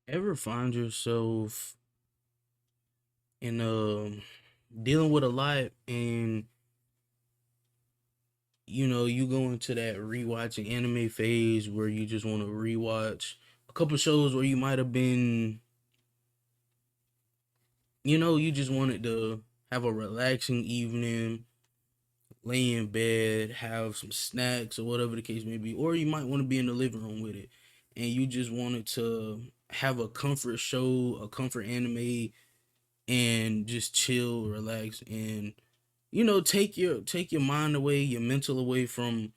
Ever find yourself in dealing with a lot and you go into that rewatching anime phase where you just want to rewatch a couple shows where you might have been, you just wanted to have a relaxing evening, lay in bed, have some snacks or whatever the case may be, or you might want to be in the living room with it, and you just wanted to have a comfort show, a comfort anime, and just chill, relax, and take your mind away, your mental away from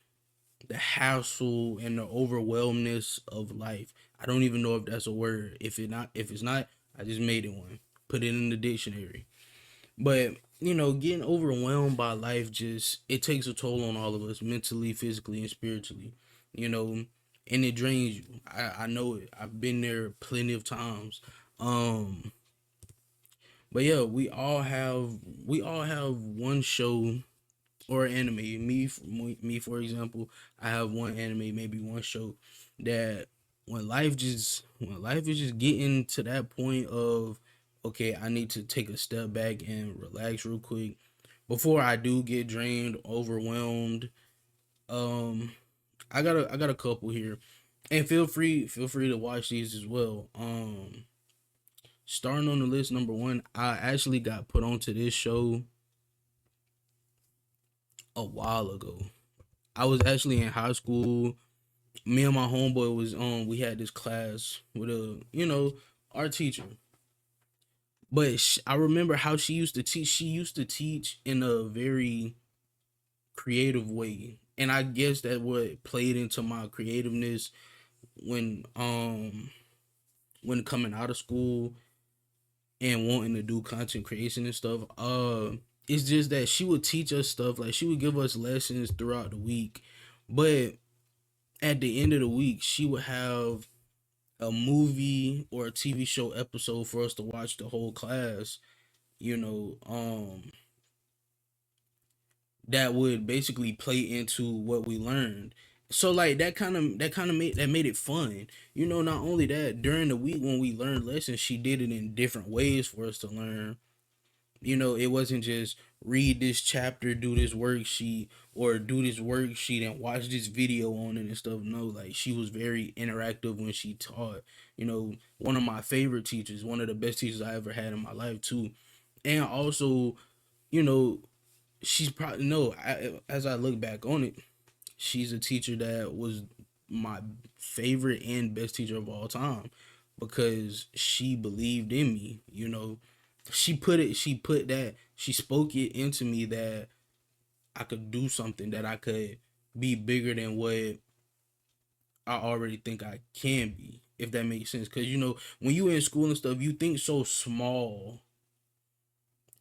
the hassle and the overwhelmness of life. I don't even know if that's a word. If it's not, I just made it one. Put it in the dictionary. But getting overwhelmed by life just it takes a toll on all of us mentally, physically, and spiritually. You know, and it drains you. I know it. I've been there plenty of times. Um, but yeah, we all have one show or anime. Me for example, I have one anime, maybe one show that when life is just getting to that point of okay, I need to take a step back and relax real quick before I do get drained, overwhelmed. Um, I got a couple here, and feel free to watch these as well. Starting on the list, number one, I actually got put onto this show a while ago. I was actually in high school. Me and my homeboy was on. We had this class with our teacher. But I remember how she used to teach. She used to teach in a very creative way, and I guess that what played into my creativeness when when coming out of school and wanting to do content creation and stuff. It's just that she would teach us stuff, like she would give us lessons throughout the week, but at the end of the week, she would have a movie or a TV show episode for us to watch the whole class, you know, that would basically play into what we learned. So like that made it fun. Not only that, during the week when we learned lessons, she did it in different ways for us to learn. It wasn't just read this chapter, do this worksheet, or do this worksheet and watch this video on it and stuff. No, like she was very interactive when she taught. One of my favorite teachers, one of the best teachers I ever had in my life too. And also, you know, she's probably no. As I look back on it, she's a teacher that was my favorite and best teacher of all time because she believed in me. She spoke it into me that I could do something, that I could be bigger than what I already think I can be, if that makes sense. Because when you in school and stuff, you think so small,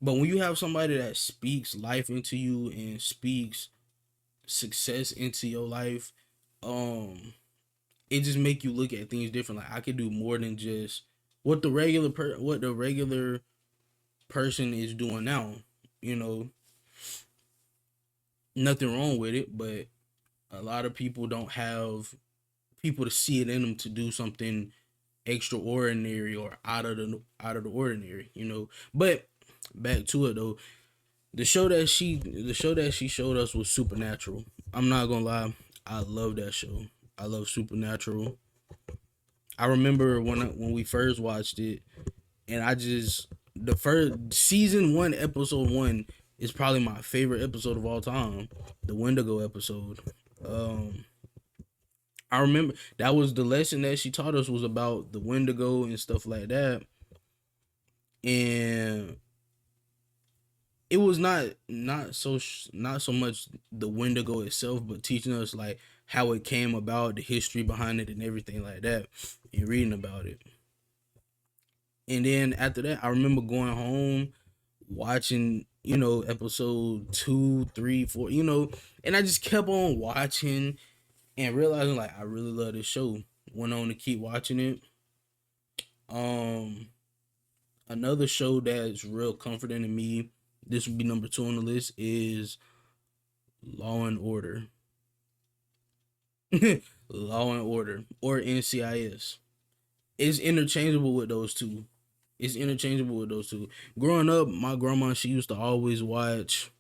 but when you have somebody that speaks life into you and speaks success into your life, um, it just make you look at things different. Like I could do more than just what the regular person is doing now. You know, Nothing wrong with it, but a lot of people don't have people to see it in them to do something extraordinary or out of the ordinary. But back to it though, the show that she showed us was Supernatural. I'm not gonna lie, I love that show. I love Supernatural. I remember when we first watched it, and I just the first season one, episode one is probably my favorite episode of all time, the Wendigo episode. Um, I remember that was the lesson that she taught us was about the Wendigo and stuff like that, and it was not so much the Wendigo itself, but teaching us like how it came about, the history behind it, and everything like that, and reading about it. And then after that, I remember going home, watching, episode two, three, four, and I just kept on watching and realizing like I really love this show. Went on to keep watching it. Um, Another show that's real comforting to me. This would be number two on the list is Law and Order. Law and Order or NCIS. It's interchangeable with those two. It's interchangeable with those two. Growing up, my grandma, she used to always watch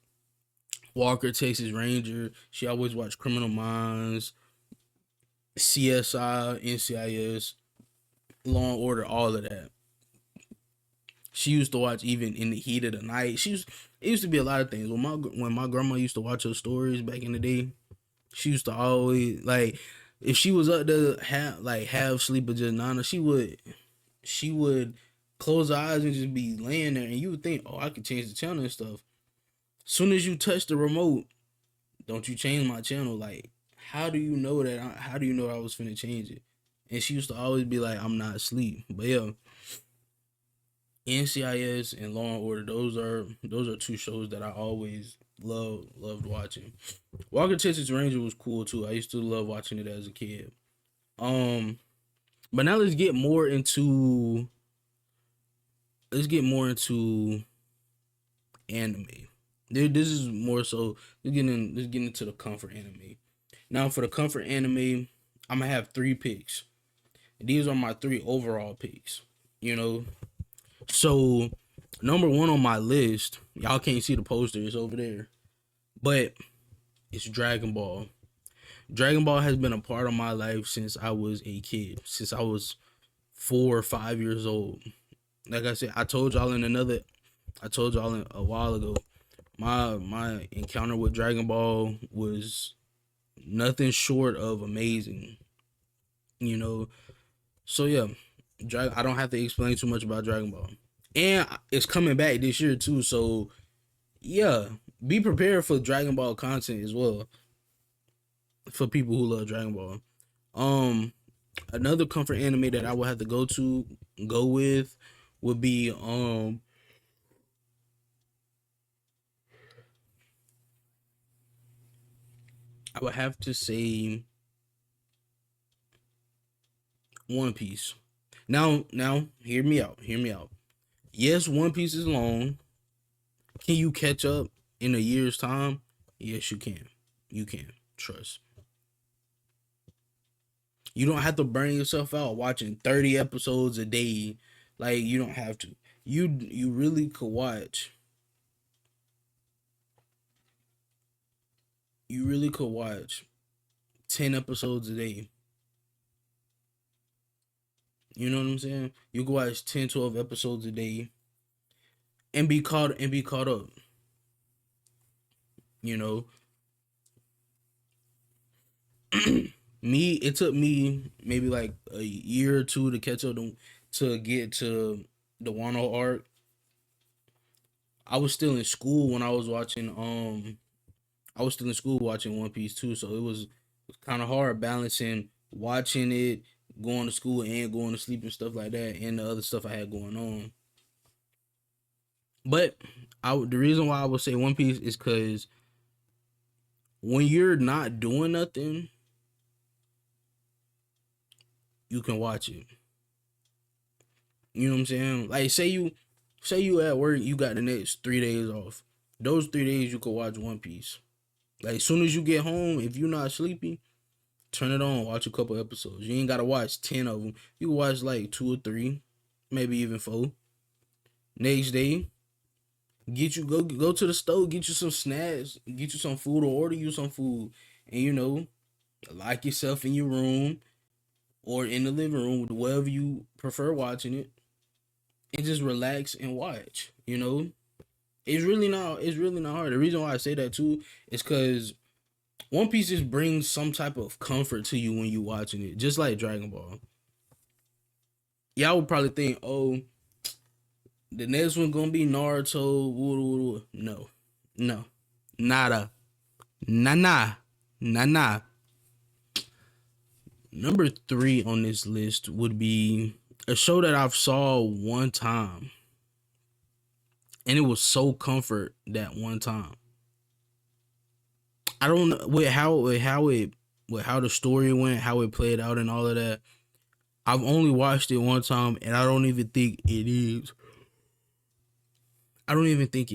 Walker Texas Ranger. She always watched Criminal Minds, CSI, NCIS, Law and Order, all of that. She used to watch even In the Heat of the Night. It used to be a lot of things. When my grandma used to watch her stories back in the day, she used to always like if she was up there half sleep or just nana, she would close her eyes and just be laying there, and you would think, oh, I could change the channel and stuff. Soon as you touch the remote, don't you change my channel? Like, how do you know that? How do you know I was finna change it? And she used to always be like, I'm not asleep. But yeah, NCIS and Law and Order, those are two shows that I always loved watching. Walker Texas Ranger was cool too. I used to love watching it as a kid. Um, but now let's get more into anime. This is more so let's get into the comfort anime. Now for the comfort anime, I'm gonna have three picks. These are my three overall picks. You know, so number one on my list, y'all can't see the poster, it's over there, but it's Dragon Ball. Dragon Ball has been a part of my life since I was a kid, since I was 4 or 5 years old. Like I said, I told y'all a while ago, my encounter with Dragon Ball was nothing short of amazing. You know, so yeah, I don't have to explain too much about Dragon Ball, and it's coming back this year too. So yeah, be prepared for Dragon Ball content as well for people who love Dragon Ball. Um, Another comfort anime that I would have to go with would be I would have to say One Piece. Now, hear me out. Hear me out. Yes, One Piece is long. Can you catch up in a year's time? Yes, you can. You can. Trust. You don't have to burn yourself out watching 30 episodes a day. Like you don't have to. You really could watch. You really could watch 10 episodes a day. You know what I'm saying? You could watch 10, 12 episodes a day and be caught up. You know, it took me maybe like a year or two to catch up to get to the Wano arc. I was still in school when I was still in school watching One Piece too, so it was kind of hard balancing watching it, going to school and going to sleep and stuff like that, and the other stuff I had going on. But the reason why I would say One Piece is because when you're not doing nothing, you can watch it. You know what I'm saying? Like say you at work, you got the next 3 days off. Those 3 days you could watch One Piece. Like as soon as you get home, if you're not sleepy, turn it on, watch a couple episodes. You ain't gotta watch 10 of them. You can watch like two or three, maybe even four. Next day, go to the store, get you some snacks, get you some food, or order you some food, and lock yourself in your room or in the living room, wherever you prefer watching it, and just relax and watch. It's really not hard. The reason why I say that too is because One Piece just brings some type of comfort to you when you watching it, just like Dragon Ball. Y'all would probably think, oh, the next one gonna be Naruto. No, no, nada, nah. Number three on this list would be a show that I've saw one time, and it was so comfort that one time. I don't know with how the story went, how it played out, and all of that. I've only watched it one time, and I don't even think it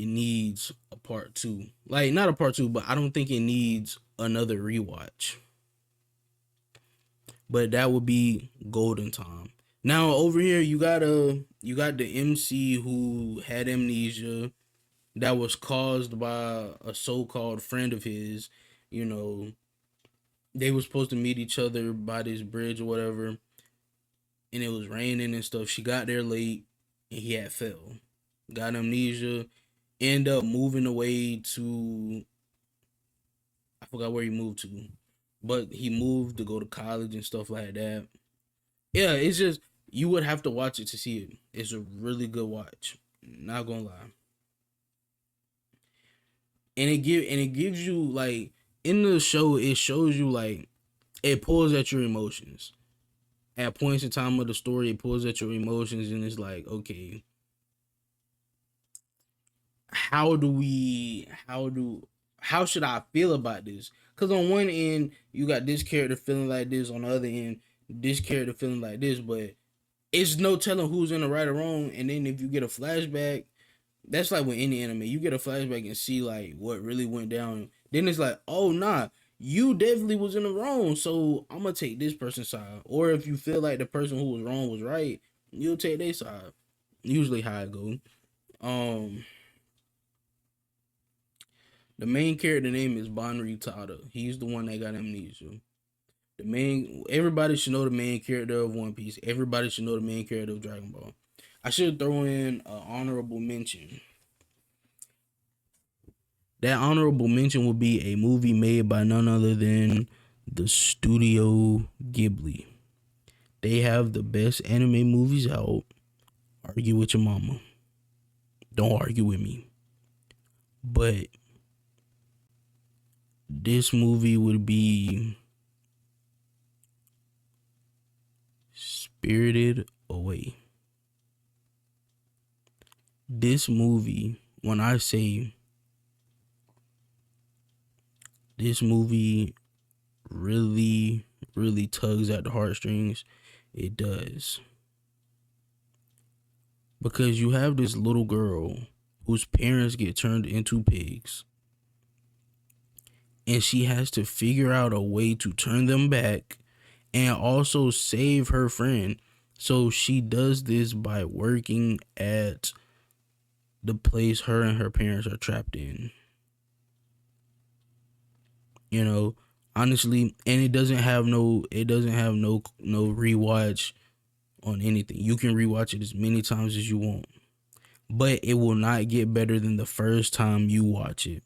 needs a part two. Like not a part two, but I don't think it needs another rewatch. But that would be Golden Time. Now over here you got the MC who had amnesia that was caused by a so-called friend of his. You know, they were supposed to meet each other by this bridge or whatever, and it was raining and stuff. She got there late, and he had fell, got amnesia, end up moving away to, I forgot where he moved to, but he moved to go to college and stuff like that. Yeah, it's just you would have to watch it to see it. It's a really good watch. Not gonna lie, and it gives you like in the show. It shows you like it pulls at your emotions at points in time of the story. It pulls at your emotions, and it's like, okay, how should I feel about this? Because on one end, you got this character feeling like this. On the other end, this character feeling like this. But it's no telling who's in the right or wrong. And then if you get a flashback, that's like with any anime. You get a flashback and see like what really went down. Then it's like, oh nah, you definitely was in the wrong. So I'm gonna take this person's side. Or if you feel like the person who was wrong was right, you'll take their side. Usually how it go. Um, the main character name is Banri Tada. He's the one that got amnesia. The main everybody should know the main character of One Piece. Everybody should know the main character of Dragon Ball. I should throw in an honorable mention. That honorable mention would be a movie made by none other than the Studio Ghibli. They have the best anime movies out. Argue with your mama. Don't argue with me. But this movie would be Spirited Away. This movie, when I say this movie really, really tugs at the heartstrings, it does. Because you have this little girl whose parents get turned into pigs, and she has to figure out a way to turn them back and also save her friend. So she does this by working at the place her and her parents are trapped in. You know, honestly, and it doesn't have no rewatch on anything. You can rewatch it as many times as you want, but it will not get better than the first time you watch it.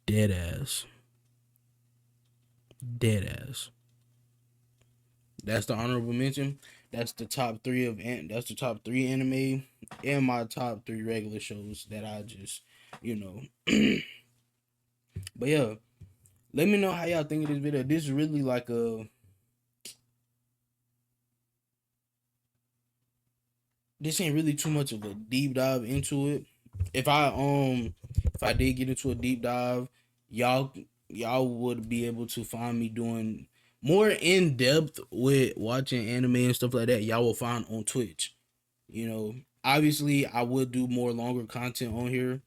Dead ass. Dead ass. That's the honorable mention. That's the top three that's the top three anime and my top three regular shows that I just, you know. But yeah, let me know how y'all think of this video. This is really like a this ain't really too much of a deep dive into it. If I did get into a deep dive, y'all y'all would be able to find me doing more in depth with watching anime and stuff like that. Y'all will find on Twitch. You know, obviously I would do more longer content on here,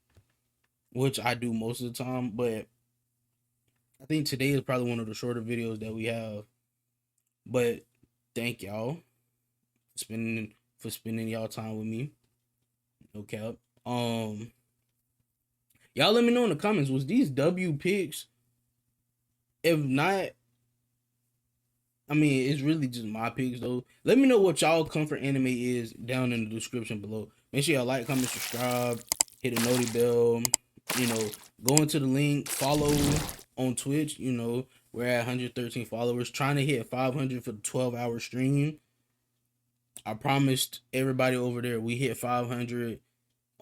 which I do most of the time, but I think today is probably one of the shorter videos that we have. But thank y'all for spending y'all time with me. No cap. Y'all let me know in the comments, was these W picks? If not, I mean, it's really just my picks though. Let me know what y'all comfort anime is down in the description below. Make sure y'all like, comment, subscribe, hit the noti bell. You know, go into the link, follow on Twitch. You know, we're at 113 followers, trying to hit 500 for the 12-hour stream. I promised everybody over there we hit 500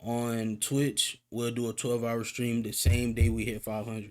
on Twitch. We'll do a 12-hour stream the same day we hit 500.